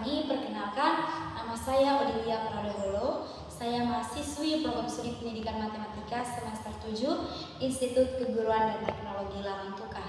lagi, perkenalkan, nama saya Odilia Pradaholo. Saya mahasiswi program studi pendidikan matematika semester 7 Institut Keguruan dan Teknologi Larantuka.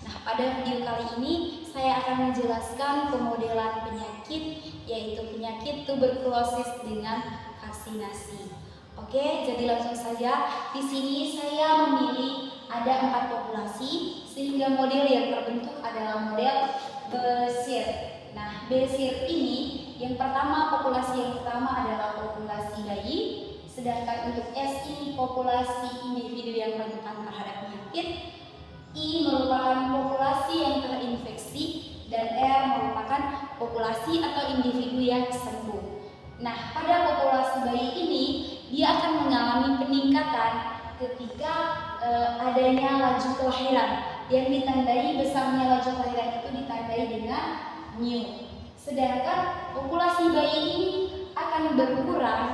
Nah, pada video kali ini saya akan menjelaskan pemodelan penyakit, yaitu penyakit tuberkulosis dengan vaksinasi. Oke, jadi langsung saja. Di sini saya memilih ada 4 populasi, sehingga model yang terbentuk adalah model Besir. Nah, Besir ini yang pertama, populasi yang pertama adalah populasi bayi, sedangkan untuk S ini populasi individu yang rentan terhadap penyakit, I merupakan populasi yang terinfeksi, dan R merupakan populasi atau individu yang sembuh. Nah, pada populasi bayi ini dia akan mengalami peningkatan ketika adanya laju kelahiran yang ditandai besarnya laju kelahiran itu ditandai dengan new. Sedangkan populasi bayi ini akan berkurang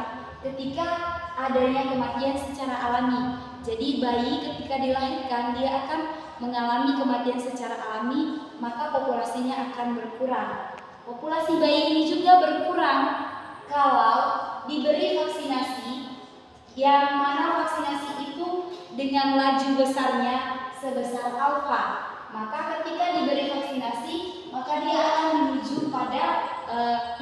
ketika adanya kematian secara alami. Jadi bayi ketika dilahirkan dia akan mengalami kematian secara alami, maka populasinya akan berkurang. Populasi bayi ini juga berkurang kalau diberi vaksinasi, yang mana vaksinasi itu dengan laju besarnya sebesar alfa. Maka ketika diberi vaksinasi, maka dia akan menuju pada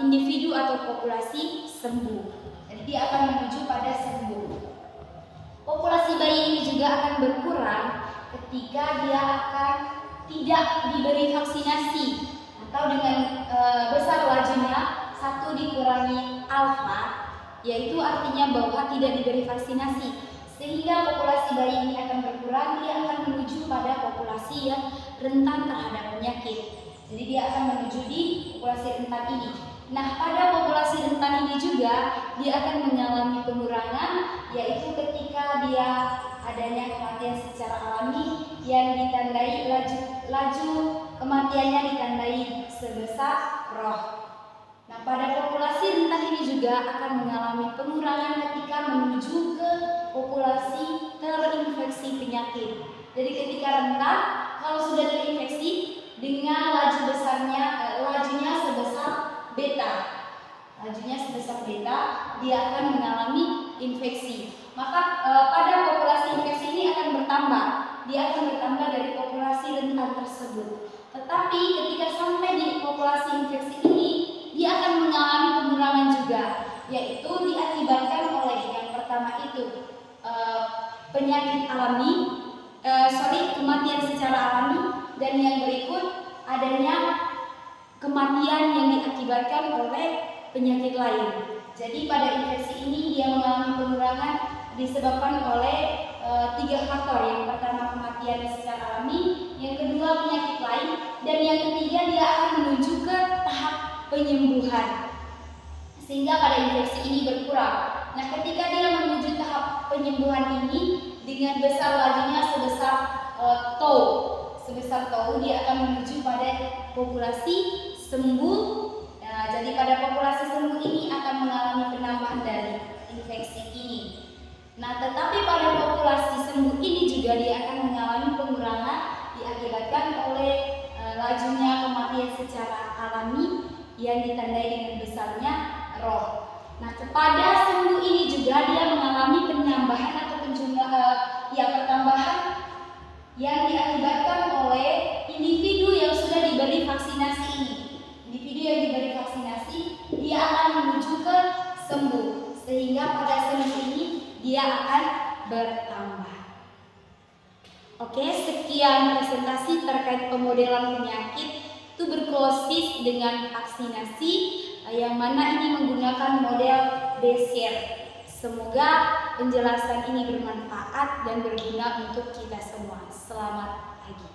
individu atau populasi sembuh. Jadi dia akan menuju pada sembuh. Populasi bayi ini juga akan berkurang ketika dia akan tidak diberi vaksinasi, atau dengan besar lajunya 1 dikurangi alfa, yaitu artinya bahwa tidak diberi vaksinasi, sehingga populasi bayi ini akan berkurang. Dia akan menuju pada populasi yang rentan terhadap penyakit. Jadi dia akan menuju di populasi rentan ini. Nah, pada populasi rentan ini juga dia akan mengalami pengurangan, yaitu ketika dia adanya kematian secara alami yang ditandai laju kematiannya ditandai sebesar roh. Nah, pada populasi rentan ini juga akan mengalami pengurangan ketika menuju ke populasi terinfeksi penyakit. Jadi ketika rentan, kalau sudah terinfeksi dengan lajunya sebesar beta. Lajunya sebesar beta, dia akan mengalami infeksi. Maka pada populasi infeksi ini akan bertambah. Dia akan bertambah dari populasi rentan tersebut. Tetapi ketika sampai di populasi infeksi ini, dia akan mengalami pengurangan juga, yaitu diakibatkan oleh yang pertama itu penyakit alami, kematian secara alami, dan yang berikut adanya kematian yang diakibatkan oleh penyakit lain. Jadi pada infeksi ini dia mengalami pengurangan disebabkan oleh 3 faktor. Yang pertama kematian secara alami, yang kedua penyakit lain, dan yang ketiga dia akan menuju ke tahap penyembuhan, sehingga pada infeksi ini berkurang. Nah, ketika dia menuju tahap penyembuhan ini dengan besar lajunya sebesar tau, dia akan menuju pada populasi sembuh. Nah, jadi pada populasi sembuh ini akan mengalami penambahan dari infeksi ini. Nah, tetapi pada populasi sembuh ini juga dia akan mengalami pengurangan diakibatkan oleh lajunya kematian secara alami yang ditandai dengan besarnya roh. Nah, kepada sembuh ini juga dia mengalami penambahan atau pertambahan yang diakibatkan oleh individu yang sudah diberi vaksinasi ini. Individu yang diberi vaksinasi dia akan menuju ke sembuh, sehingga pada sembuh ini dia akan bertambah. Oke, sekian presentasi terkait pemodelan penyakit tuberkulosis dengan vaksinasi, yang mana ini menggunakan model Besir. Semoga penjelasan ini bermanfaat dan berguna untuk kita semua. Selamat pagi.